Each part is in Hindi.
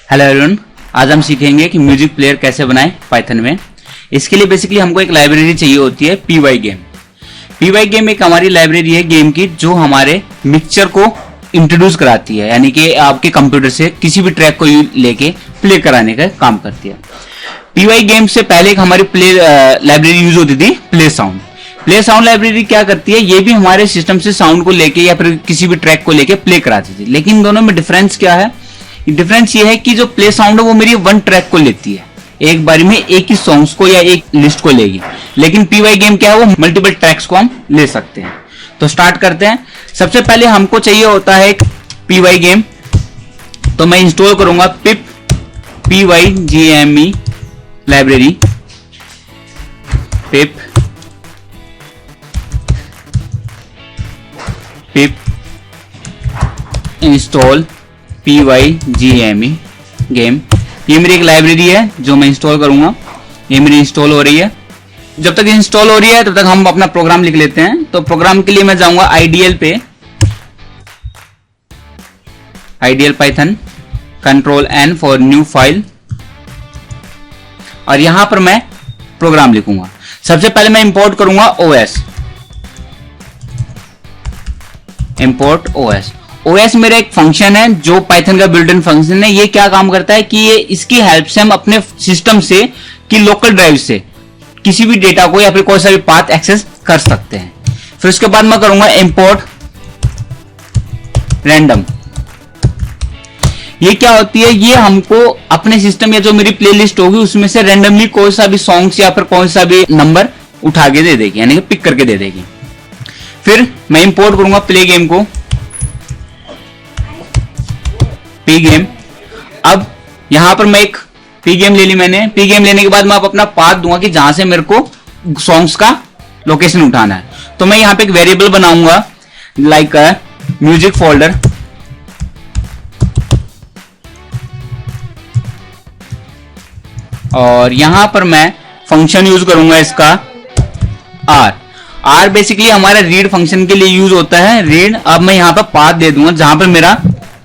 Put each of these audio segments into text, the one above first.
हेलो एवरीवन, आज हम सीखेंगे कि म्यूजिक प्लेयर कैसे बनाएं पाइथन में। इसके लिए बेसिकली हमको एक लाइब्रेरी चाहिए होती है pygame। pygame एक हमारी लाइब्रेरी है गेम की जो हमारे मिक्सचर को इंट्रोड्यूस कराती है, यानी कि आपके कंप्यूटर से किसी भी ट्रैक को लेके प्ले कराने का काम करती है। pygame से पहले एक हमारी प्ले लाइब्रेरी यूज होती थी play sound. Play sound library क्या करती है, ये भी हमारे सिस्टम से साउंड को लेके या फिर किसी भी ट्रैक को लेके प्ले कराती थी। लेकिन दोनों में डिफरेंस क्या है? डिफरेंस ये है कि जो प्ले साउंड है वो मेरी वन ट्रैक को लेती है, एक बारी में एक ही सॉन्ग्स को या एक लिस्ट को लेगी। लेकिन pygame क्या है, वो मल्टीपल ट्रैक्स को हम ले सकते हैं। तो स्टार्ट करते हैं। सबसे पहले हमको चाहिए होता है pygame, तो मैं इंस्टॉल करूंगा पिप pygame लाइब्रेरी, पिप इंस्टॉल pygame गेम। ये मेरी एक लाइब्रेरी है जो मैं इंस्टॉल करूंगा। ये मेरी इंस्टॉल हो रही है। जब तक इंस्टॉल हो रही है तब तक हम अपना प्रोग्राम लिख लेते हैं। तो प्रोग्राम के लिए मैं जाऊंगा IDL पे, IDL Python Ctrl+N for new file, और यहां पर मैं प्रोग्राम लिखूंगा। सबसे पहले मैं इंपोर्ट करूंगा OS, इंपोर्ट OS। OS मेरा एक फंक्शन है जो पाइथन का बिल्ट इन फंक्शन है। ये क्या काम करता है कि ये इसकी हेल्प से हम अपने सिस्टम से कि लोकल ड्राइव से किसी भी डेटा को या फिर कोई सा भी पाथ एक्सेस कर सकते हैं। फिर उसके बाद मैं करूंगा इंपोर्ट रैंडम। ये क्या होती है, ये हमको अपने सिस्टम या जो मेरी प्लेलिस्ट होगी उसमें से रैंडमली कोई सा भी सॉन्ग्स या फिर कोई सा भी नंबर उठा के दे देगी, यानी कि पिक करके दे देगी। फिर मैं इंपोर्ट करूंगा प्ले गेम को, pygame। अब यहां पर मैं एक pygame ले ली मैंने। pygame लेने के बाद मैं अपना पाथ दूंगा कि जहां से मेरे को सॉन्ग्स का लोकेशन उठाना है। तो मैं यहां पे एक वेरिएबल बनाऊंगा लाइक म्यूजिक फोल्डर, और यहां पर मैं फंक्शन यूज करूंगा इसका R बेसिकली हमारा रीड फंक्शन के लिए यूज होता है, रीड। अब मैं यहां पर पाथ दे दूंगा जहां पर मेरा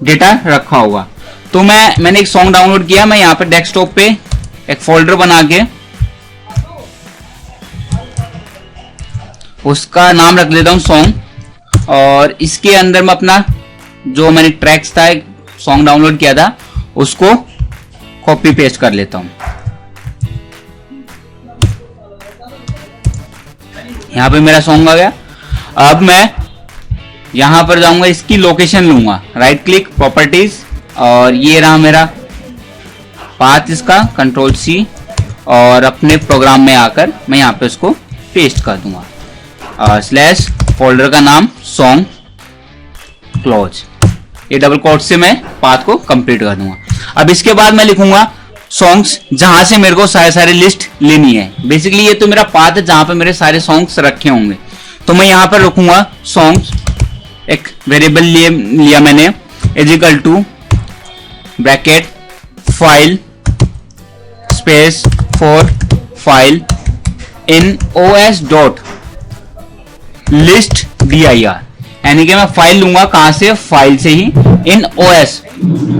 डेटा रखा होगा। तो मैंने एक सॉन्ग डाउनलोड किया। मैं यहां पे डेस्कटॉप पे एक फोल्डर बना के उसका नाम रख लेता हूं सॉन्ग, और इसके अंदर मैं अपना जो मैंने ट्रैक्स था, सॉन्ग डाउनलोड किया था, उसको कॉपी पेस्ट कर लेता हूं। यहां पे मेरा सॉन्ग आ गया। अब मैं यहां पर जाऊंगा, इसकी लोकेशन लूंगा, राइट क्लिक प्रॉपर्टीज, और ये रहा मेरा पाथ इसका, Ctrl+C, और अपने प्रोग्राम में आकर मैं यहां पे उसको पेस्ट कर दूंगा। स्लैश फोल्डर का नाम सॉन्ग क्लोज, ये डबल कोट से मैं पाथ को कंप्लीट कर दूंगा। अब इसके बाद मैं लिखूंगा सॉन्ग्स जहां से मेरे को सारे लिस्ट लेनी है। बेसिकली ये तो मेरा पाथ है जहां पे मेरे सारे सॉन्ग्स रखे होंगे। तो मैं यहां पर रखूंगा सॉन्ग्स, एक वेरिएबल लिया मैंने, equal to bracket file space for file in OS dot list dir, यानी कि मैं फाइल लूंगा कहां से, फाइल से ही, इन OS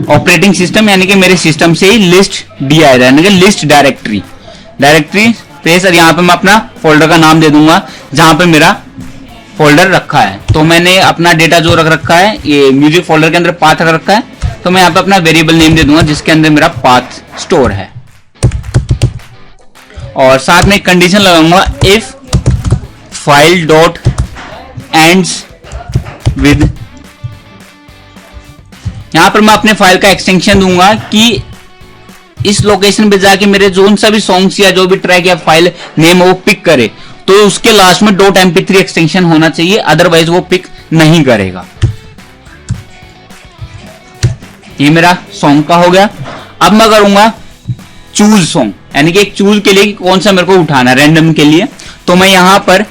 ऑपरेटिंग सिस्टम, यानी कि मेरे सिस्टम से ही लिस्ट dir, यानी कि लिस्ट डायरेक्टरी स्पेस, और यहां पे मैं अपना फोल्डर का नाम दे दूंगा जहां पे मेरा फोल्डर रखा है। तो मैंने अपना डेटा जो रख रखा है, ये म्यूजिक फोल्डर के अंदर पाथ रख रखा है, तो मैं यहां पे अपना वेरिएबल नेम दे दूंगा जिसके अंदर मेरा पाथ स्टोर है। और साथ में एक कंडीशन लगाऊंगा, if file dot ends with, यहां पर मैं अपने फाइल का एक्सटेंशन दूंगा कि इस लोकेशन पे जाके मेरे जो सा भी सॉन्ग्स या जो भी ट्रैक या फाइल नेम है वो पिक करे, तो उसके लास्ट में .mp3 एक्सटेंशन होना चाहिए, अदरवाइज वो पिक नहीं करेगा। ये मेरा सॉन्ग का हो गया। अब मैं करूंगा चूज सॉन्ग, यानी कि एक चूज के लिए कि कौन सा मेरे को उठाना है रैंडम के लिए। तो मैं यहां पर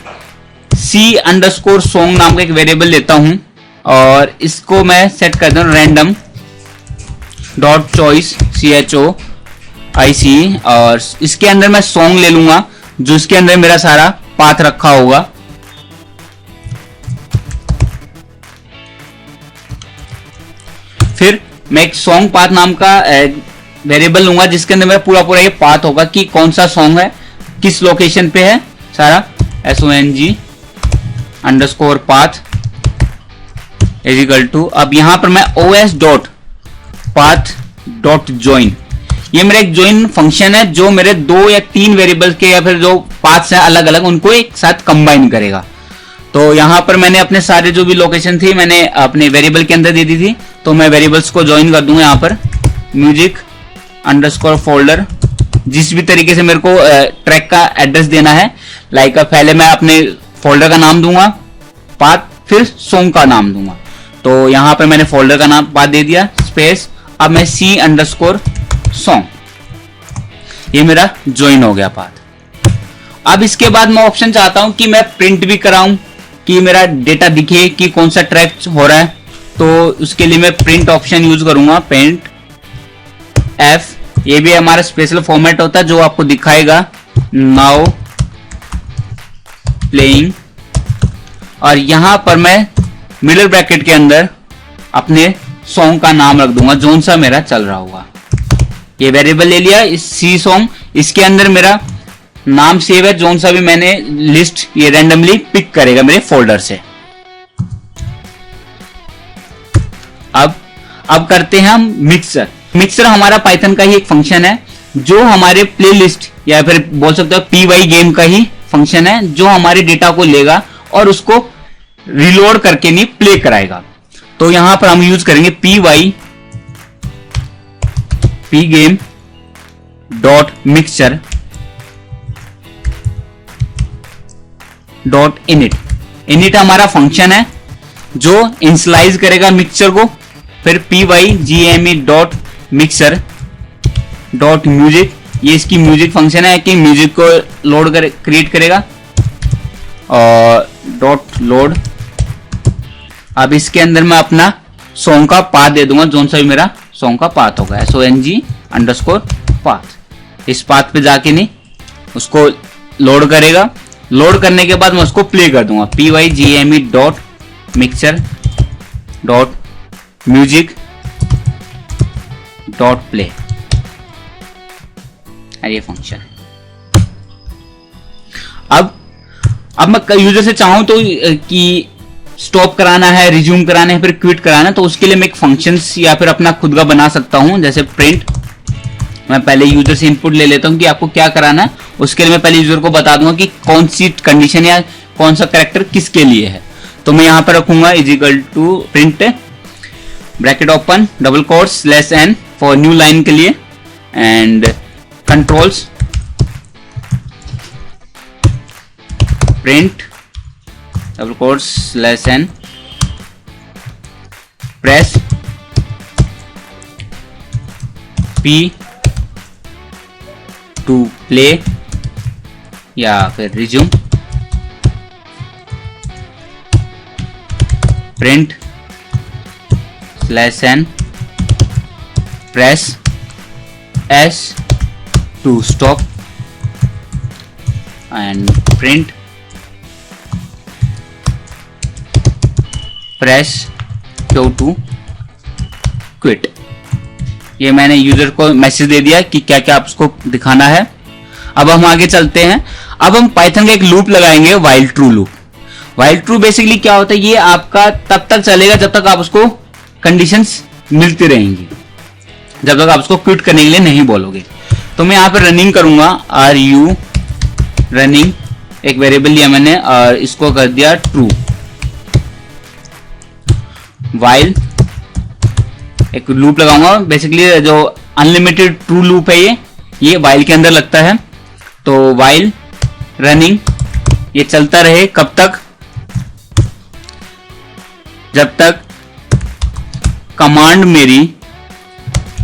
C_song नाम का एक वेरिएबल लेता हूं, और इसको मैं सेट कर दूं रैंडम डॉट चॉइस CHOIC, और इसके अंदर मैं सॉन्ग ले लूंगा जो इसके अंदर मेरा सारा पाथ रखा होगा। फिर मैं एक सॉन्ग पाथ नाम का वेरिएबल लूंगा जिसके अंदर मेरा पूरा पूरा ये पाथ होगा कि कौन सा सॉन्ग है, किस लोकेशन पे है सारा। song _path is equal to, अब यहां पर मैं os.path.join, ये मेरा एक ज्वाइन फंक्शन है जो मेरे 2 या 3 वेरिएबल के या फिर जो पाथ्स हैं अलग अलग उनको एक साथ कंबाइन करेगा। तो यहां पर मैंने अपने सारे जो भी लोकेशन थी मैंने अपने वेरिएबल के अंदर दे दी थी, तो मैं वेरिएबल्स को ज्वाइन कर दूंगा यहां पर music_folder, जिस भी तरीके से मेरे को ट्रैक का एड्रेस देना है। लाइक पहले मैं अपने फोल्डर का नाम दूंगा पाथ, फिर सॉन्ग का नाम दूंगा। तो यहां पर मैंने फोल्डर का नाम पाथ दे दिया स्पेस, अब मैं C_song, ये मेरा ज्वाइन हो गया पाथ। अब इसके बाद मैं ऑप्शन चाहता हूं कि मैं प्रिंट भी कराऊं कि मेरा डेटा दिखे कि कौन सा ट्रैक हो रहा है। तो उसके लिए मैं प्रिंट ऑप्शन यूज करूंगा, प्रिंट F, ये भी हमारा स्पेशल फॉर्मेट होता है जो आपको दिखाएगा नाउ प्लेइंग, और यहां पर मैं मिडल ब्रैकेट के अंदर अपने सॉन्ग का नाम रख दूंगा जोन सा मेरा चल रहा होगा। ये वेरिएबल ले लिया इस सी सॉन्ग, इसके अंदर मेरा नाम सेव है जोन सा भी मैंने लिस्ट ये रैंडमली पिक करेगा मेरे फोल्डर से। अब करते हैं हम मिक्सर। मिक्सर हमारा पाइथन का ही एक फंक्शन है जो हमारे प्लेलिस्ट या फिर बोल सकते हो py गेम का ही फंक्शन है जो हमारे डेटा को लेगा और उसको रिलोड करके नहीं प्ले कराएगा। तो यहां पर हम यूज करेंगे pgame dot mixture dot init. Init हमारा फंक्शन है जो इनिशियलाइज करेगा मिक्सचर को, फिर pygame dot mixer dot music, ये इसकी म्यूजिक फंक्शन है कि म्यूजिक को लोड कर क्रिएट करेगा, और डॉट लोड। अब इसके अंदर मैं अपना सॉन्ग का पाथ दे दूंगा जोन सा भी मेरा सॉन्ग का पाथ होगा song_path। इस पाथ पे जाके नहीं उसको लोड करेगा, लोड करने के बाद मैं उसको प्ले कर दूंगा pygame dot mixer dot music dot play, ये फंक्शन है। अब मैं यूजर से चाहूं तो कि स्टॉप कराना है, रिज्यूम कराना है, फिर क्विट कराना है, तो उसके लिए मैं एक फंक्शंस या फिर अपना खुद का बना सकता हूं। जैसे प्रिंट, मैं पहले यूजर से इनपुट ले लेता हूं कि आपको क्या कराना है, उसके लिए मैं पहले यूजर को बता दूंगा कि कौन सी कंडीशन या कौन सा कैरेक्टर किसके लिए है। तो मैं यहां पर रखूंगा is equal to print bracket open double quotes /n for new line के लिए, and controls print double quotes /n press P to play या फिर resume, print /n press S to stop, and print press Q to quit. ये मैंने यूजर को मैसेज दे दिया कि क्या क्या आपको दिखाना है। अब हम आगे चलते हैं। अब हम पाइथन का एक लूप लगाएंगे, while true loop. While true basically क्या होता है, ये आपका तब तक चलेगा जब तक आप उसको कंडीशंस मिलती रहेंगी, जब तक आप उसको क्विट करने के लिए नहीं बोलोगे। तो मैं यहां पर रनिंग करूंगा, RU रनिंग, एक वेरिएबल लिया मैंने और इसको कर दिया ट्रू। वाइल एक लूप लगाऊंगा, बेसिकली जो अनलिमिटेड ट्रू लूप है ये वाइल के अंदर लगता है। तो वाइल रनिंग, ये चलता रहे कब तक, जब तक कमांड मेरी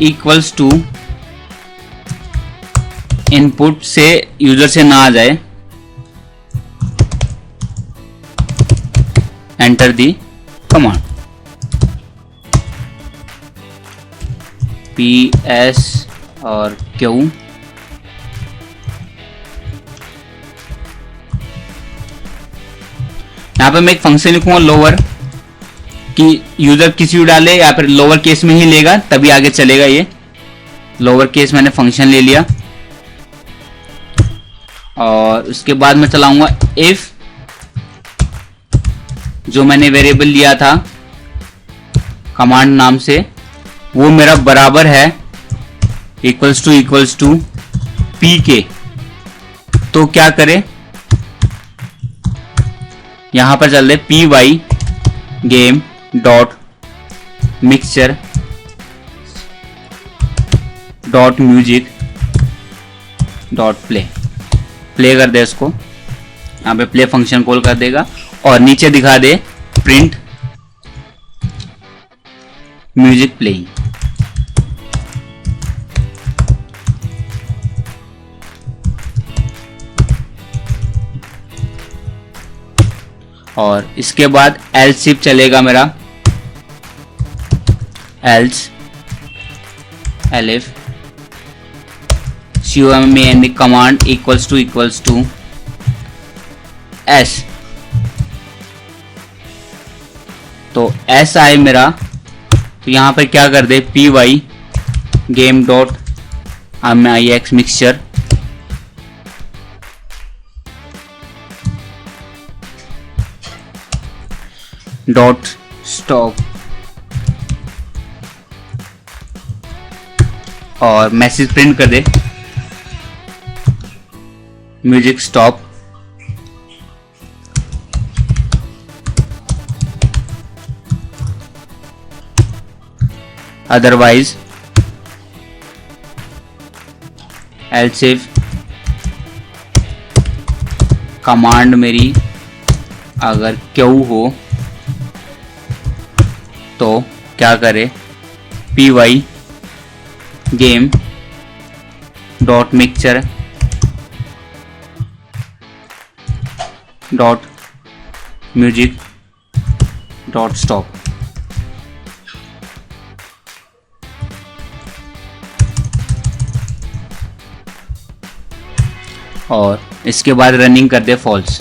इक्वल्स टू इनपुट से यूजर से ना आ जाए, एंटर दी कमांड PS और Q, यहां पे मैं एक फंक्शन लिखूंगा लोअर कि यूजर किसी भी डाले या फिर लोअर केस में ही लेगा तभी आगे चलेगा ये। लोअर केस मैंने फंक्शन ले लिया और उसके बाद मैं चलाऊंगा इफ जो मैंने वेरिएबल लिया था कमांड नाम से वो मेरा बराबर है इक्वल्स टू पी के। तो क्या करे, यहां पर चल रहे P Y game dot mixture dot music dot play कर दे इसको, यहाँ पे प्ले फंक्शन कॉल कर देगा और नीचे दिखा दे प्रिंट म्यूजिक प्लेइंग। और इसके बाद एल्स इफ चलेगा मेरा, else elif COMMAND command equals to S. तो एस आए मेरा, तो यहां पर क्या कर दे P Y game dot IX mixture dot stop और मैसेज प्रिंट कर दे music stop. Otherwise else if command मेरी अगर क्यू हो तो क्या करे P Y game dot mixture dot music dot stop. और इसके बाद रनिंग कर दे false.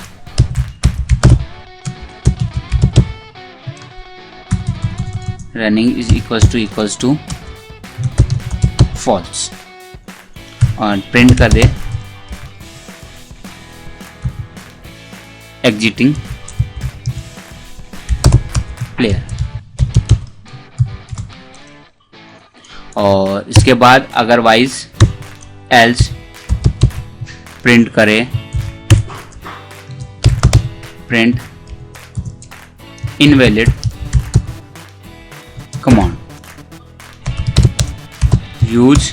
Running is equals to false और प्रिंट कर दे एग्जिटिंग प्लेयर। और इसके बाद अदरवाइज एल्स प्रिंट करे print invalid command use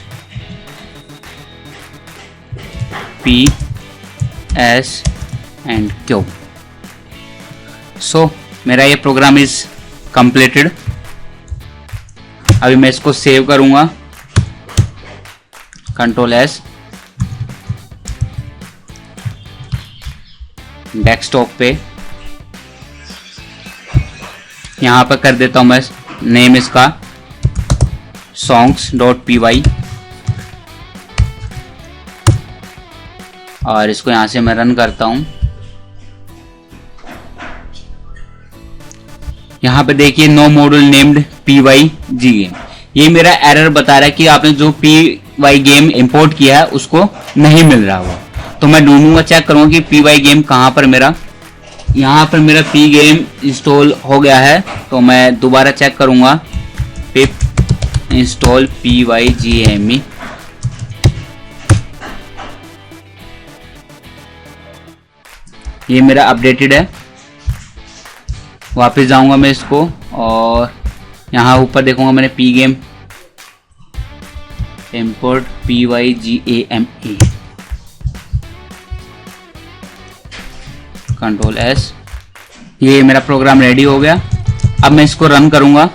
P S and Q. So मेरा ये प्रोग्राम इज कंप्लीटेड। अभी मैं इसको सेव करूंगा, कंट्रोल एस, डेस्कटॉप पे यहां पर कर देता हूं मैं नेम इसका songs.py और इसको यहां से मैं रन करता हूं। यहां पे देखिए no module named PY G game, ये मेरा एरर बता रहा है कि आपने जो PY गेम इंपोर्ट किया है उसको नहीं मिल रहा हुआ। तो मैं ढूंढूंगा, चेक करूंगा कि PY गेम कहां पर मेरा, यहां पर मेरा P गेम इंस्टॉल हो गया है। तो मैं दोबारा चेक करूंगा पिप इंस्टॉल PYGAME। ये मेरा अपडेटेड है। वापस जाऊंगा मैं इसको और यहाँ ऊपर देखूंगा मैंने P game import PYGAME, control S. ये मेरा प्रोग्राम रेडी हो गया। अब मैं इसको रन करूंगा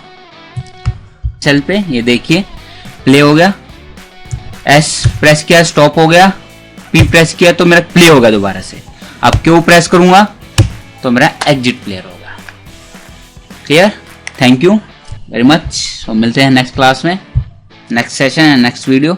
चल पे, ये देखिए प्ले हो गया, एस प्रेस किया स्टॉप हो गया, P प्रेस किया तो मेरा प्ले हो गया दोबारा से। अब क्यू प्रेस करूंगा तो मेरा एग्जिट प्लेयर होगा। Clear, thank you very much. तो मिलते हैं नेक्स्ट क्लास में, next session and next video.